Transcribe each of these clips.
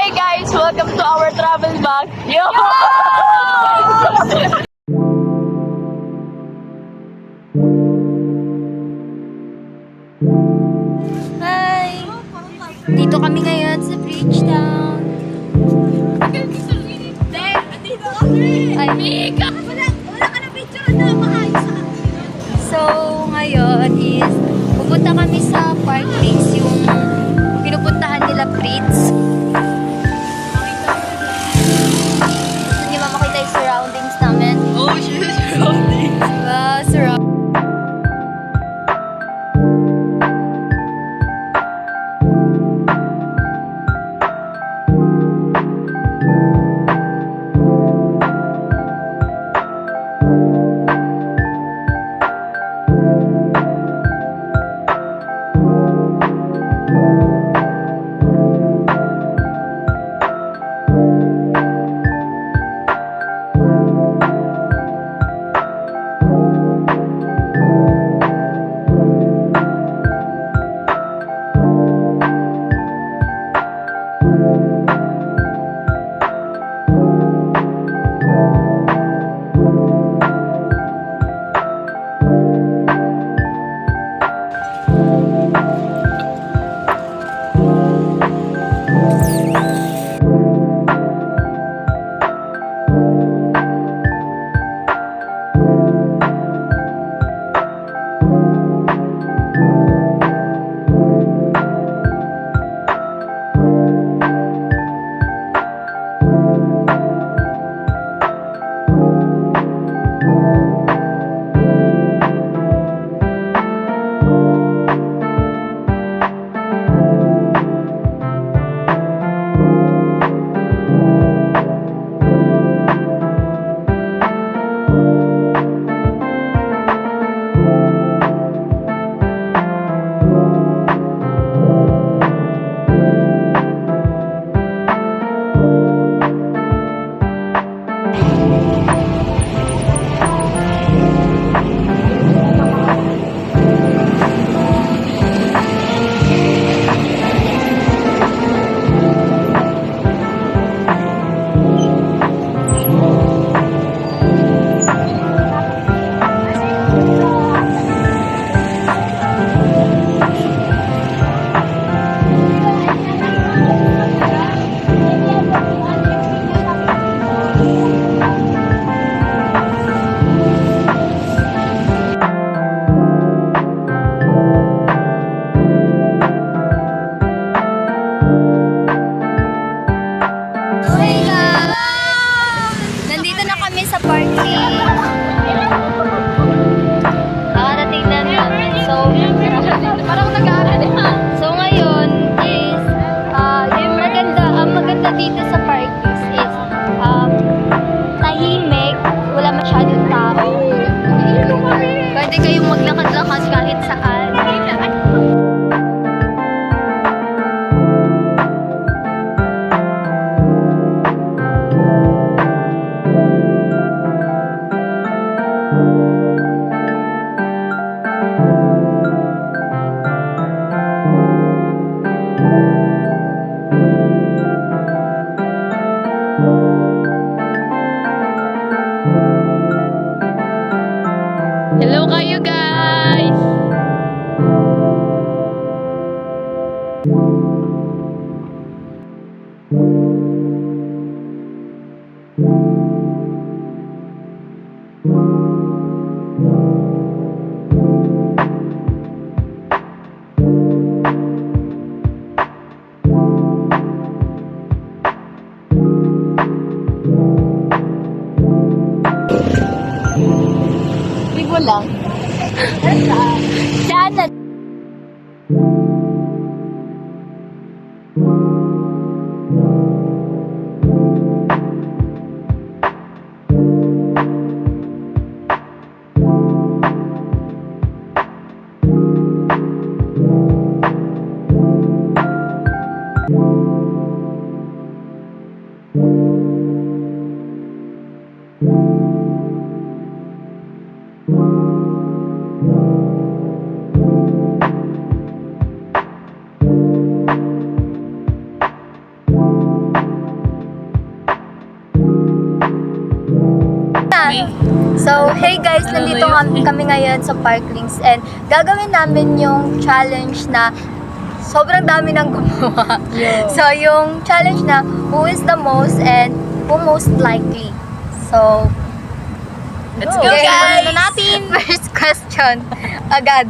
Hi guys! Welcome to our travel vlog. Yo! Hi! Dito kami ngayon sa Bridgetown. Ay, Mika! Wala ka na picture na maayos sa So, ngayon is pupunta kami sa park place yung pinupuntahan nila Fritz. Gusto niyo ba makita yung surroundings namin? Oh, surrounding. Diba? Surroundings. Nandito na kami sa parking. Nakarating na namin. So, parang nag-aaral na. So, ngayon is, yung maganda dito sa parking is, tahimik, wala masyadong tao. Pwede kayong maglakad-lakad kahit saan. Hello kayo guys! Ligo lang. Saan na? Mami. So, hey guys, nandito kami ngayon sa Parklings and gagawin namin yung challenge na sobrang dami nang gumawa. So, yung challenge na who is the most and who most likely. So, Let's go, okay, guys! ano natin? First question, agad.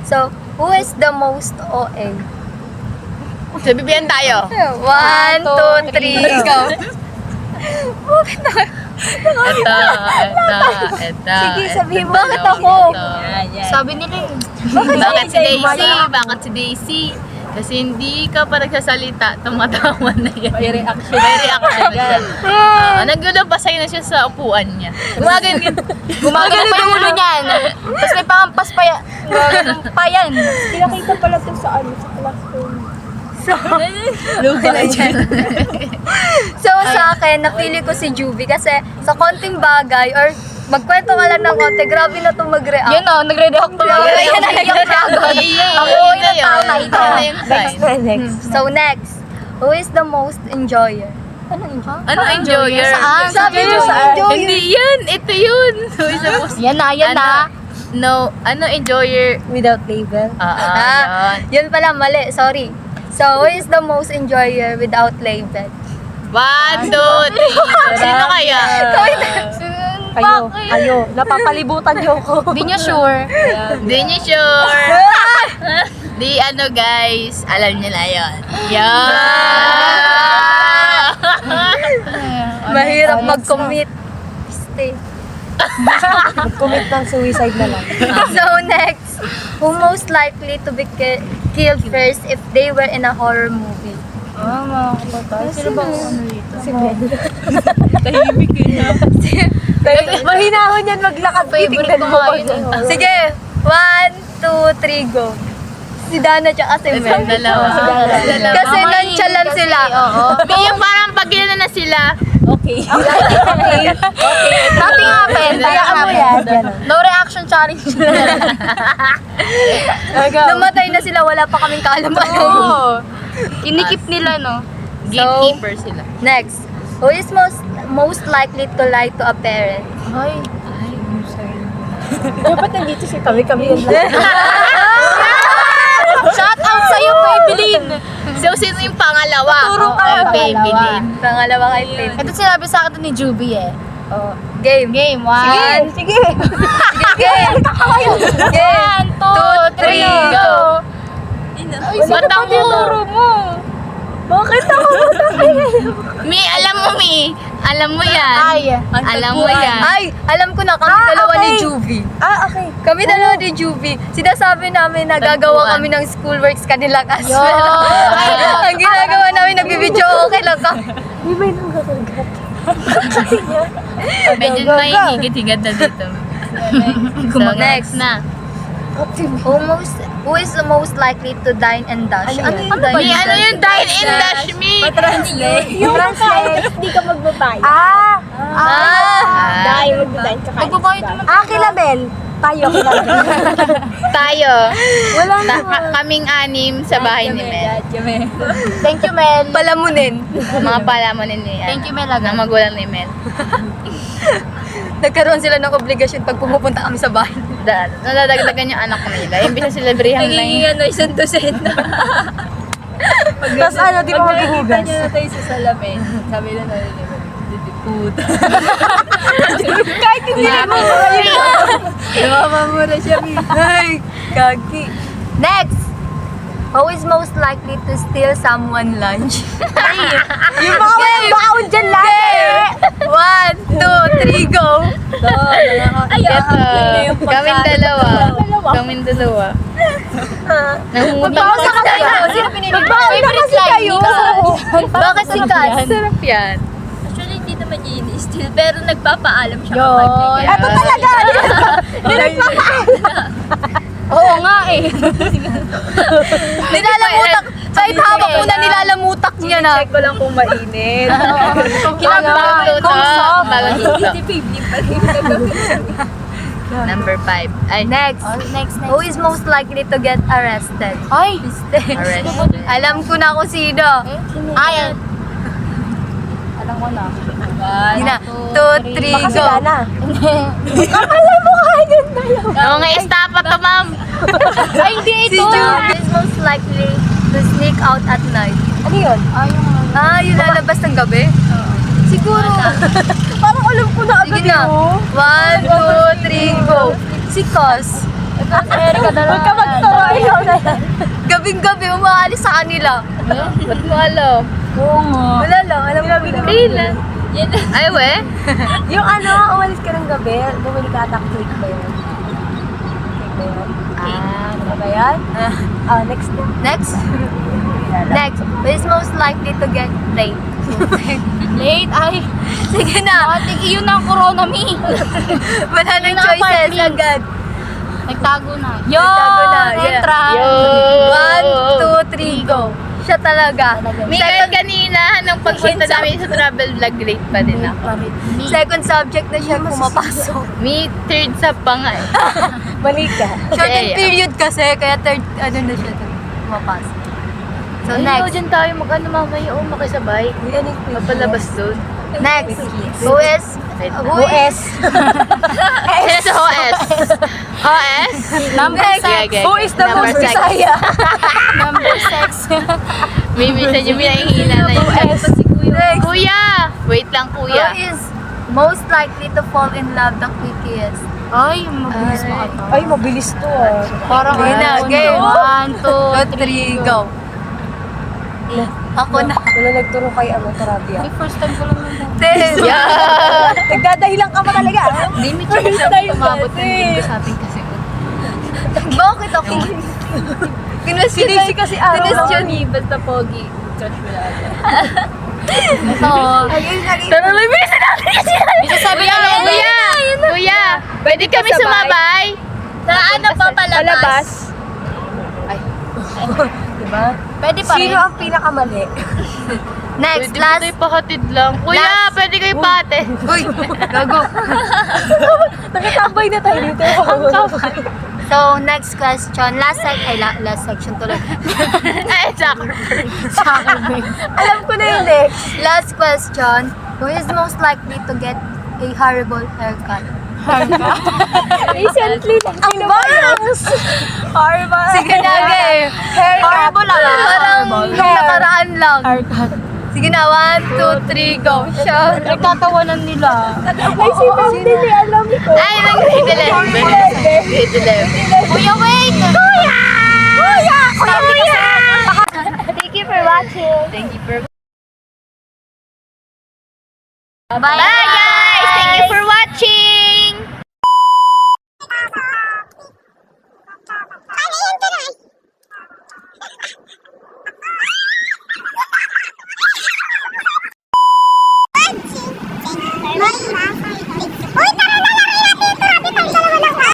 So, who is the most OA? Sabibihan tayo. 1, 2, 3, go! Ito. Sige, sabihin mo. Bakit Ito, ako? ito. Sabi nila eh. Bakit si Daisy? Bakit si Daisy? Kasi hindi ka pa nagsasalita, tumatawa na yan. May reaction. May reaction na siya. Nagulabasay na siya sa upuan niya. Gumagano pa yung ulo niyan. Tapos may pangampas pa yan. Pa yan. Pinakita pala ito sa sa classroom. So sa akin, napili ko si Juvie kasi sa konting bagay or magkwento ka lang ng konti, grabe na ito mag-react. Yun o, nagre-react pa lang. Yan na yung dragon. Ako Yun na yung tao na yun. ito. Yun na yung sign. Next. So next, who is the most enjoyer? Ano enjoyer? Ano enjoyer? Saan? Sabi niyo sa enjoyer. Hindi yan. Ito yun. So, isa po. Yan na. No, ano enjoyer? Without label. Yan. Yun pala, mali. Sorry. So, who is the most enjoyer without label? 1, 2, 3. Sino kaya? Kayo. Napapalibutan niyo ako. Hindi niyo sure. Di niyo sure. Di ano guys, alam niyo na yun. Yan. Mahirap mag-commit. Stay. Commit ng suicide na lang. So next, who most likely to be killed first if they were in a horror movie? Mga kapatay. Sino ba ano dito? Si Mel. Tahimik yun. Mahinahon yan maglakad. Favorite ko nga yun. Sige, 1, 2, 3, go. Si Dana tsaka si Mel. Dalawa. Kasi nonchalant sila. Hindi yung parang pag gina na sila. Okay. Nothing happened. Hayaan mo yan. No reaction challenge. Namatay na sila, wala pa kaming kaalaman. Inikip nila, no? Gatekeeper sila. Next, who is most likely to lie to a parent? Ay. Dapat nandito si kami yun lang. Shout out sa'yo, Maybelline! So, sino yung pangalawa? Turo ka lang. Babyline. Pangalawa kay Pin. Ito sinabi sa akin ni Juvie eh. Game. Game, Sige. Game. Game. 1, 2, 3, go! Ba't ako? mo? Bakit ako? Mi, alam mo, Mi. Alam mo yan. Alam mo yan. Ay, alam ko na, kami dalawa ni okay. Juvie. Okay. Kami dalawa ni Juvie. Sinasabi namin na gagawa kami ng schoolworks kanila as well. Ang ginagawa namin, nagbibideo, okay lang kami. Di ba yung nagkagat? Medyo may higit-higit na dito. So, next na. Who is the most likely to dine and dash? Ano yung dine Mi, ano yung dine in dash, Mi? Yung translate, hindi ka magbabayad. Dahil magbabayad ka kayo. Magbabayad naman. Kilabel. Tayo, kilabel. Tayo. Wala na. Kaming anim sa bahay ni Mel. Thank you, Mel. Palamunin. Mga palamunin ni Thank you, Mel. Na magulang ni Mel. Nagkaroon sila ng obligasyon pag pumupunta kami sa bahay. Naladagdagan yung anak nila. Imbis na celebrihan lang yun. isang dosena. Tapos ano, di ba maghuhugas? tayo sa salamin. Sabi na namin ni Mel, puta. Kahit hindi na mo. Namamura siya, Mi. Ay, kagi. Next. Who is most likely to steal someone lunch? Yung mga walang baon dyan lagi. 1, 2, 3, go! Ito. Kaming dalawa. Kaming dalawa. Magbawas na kayo. Sino pinili? Magbaon na kasi kayo. Bakit si Kat? Sarap yan. Actually, hindi naman niya ini-steal, pero nagpapaalam siya Yun. Ito talaga. Oo nga eh. Nilalamutak. Kahit hawak mo na nilalamutak niya na. Check ko lang kung mainit. Bagong luto. Number 5. Ay, Next. Who is most likely to get arrested? Ay. arrested. Alam ko na kung sino. Ayan. Ako na. Yun na. 2, 3, Baka go. sila na. Oo nga, estapa to, ma'am. Ay, hindi Si ito. John. Is most likely to sneak out at night. Ano yun? Yung lalabas ng gabi? Siguro. Parang alam ko na Sige agad na. yun. 1, 2, 3, go. Si Cos. Huwag ka magturo. Ikaw na yan. Gabing-gabi, umaalis sa kanila. Ba't mo alam? Oo nga. Wala lang, alam ko lang. Kailan? Ay, we? Yung umalis ka ng gabi, bumili ka ata cake ba yun? Cake ba yun? Ano ba yan? Next na. Next? Next. Who is most likely to get late? Late? Ay, Sige na. iyon ang corona, me. Wala nang choices agad. Nagtago na. Nagtago na, yeah. Entrance. Yo! 1, 2, 3, go. Siya talaga. Miguel, kanina, nung pagpunta namin sa travel vlog, late pa din ako. Second subject na siya pumapasok. Me, third sub pa nga eh. Mali ka. Shortened Yeah. period kasi, kaya third, na siya pumapasok. So Ay, next. dyan tayo mag-ano mamaya, makisabay. Yan yung quiz. Mapalabas doon. Next. Who is? US. Sino sa OS? OS? Number Next. 6. Okay, Who is the Number most six. Bisaya? Number 6. May minsan yung pinahihina na yun. US. Next. Kuya! Wait lang, Who kuya. is most likely to fall in love the quickest? Ay, mabilis mo ata. Ay, mabilis to Parang Game na, game. 1, 2, 3, go. Ako na. Wala nagturo kay Tarabia. First time ko lang naman. Yeah! Nagdadahilan ka pa talaga. Limit siya sa tumabot ng linggo sa atin kasi. Bakit ako? Sinisi kasi araw lang. Kinestyon. Basta pogi. Crush mo lang. Ito. Tara lang, bisa natin kasi. Sabi Kuya, kuya! Kuya! Pwede kami sumabay? Saan na pa palabas? Diba? Pwede pa rin. Sino ang pinakamali? Next, Pwede last. tayo pakatid lang. Kuya, Last. pwede kayo pate. Uy, gago. Nakitambay na tayo dito. So, next question. Last section tuloy. Ay, Zuckerberg. Alam ko na yung next. Last question. Who is most likely to get a horrible haircut? Recently, ang bangs! Horrible. Sige na, game. Horrible lang. Parang nung nakaraan lang. Sige na, 1, 2, 3, go. Siya. Nagtatawanan nila. Ay, si Bambi, alam ko. Ay, nag-grade 11. Grade 11. Kuya, wait! Kuya! Kuya! Thank you for watching. Thank you for... Bye, guys!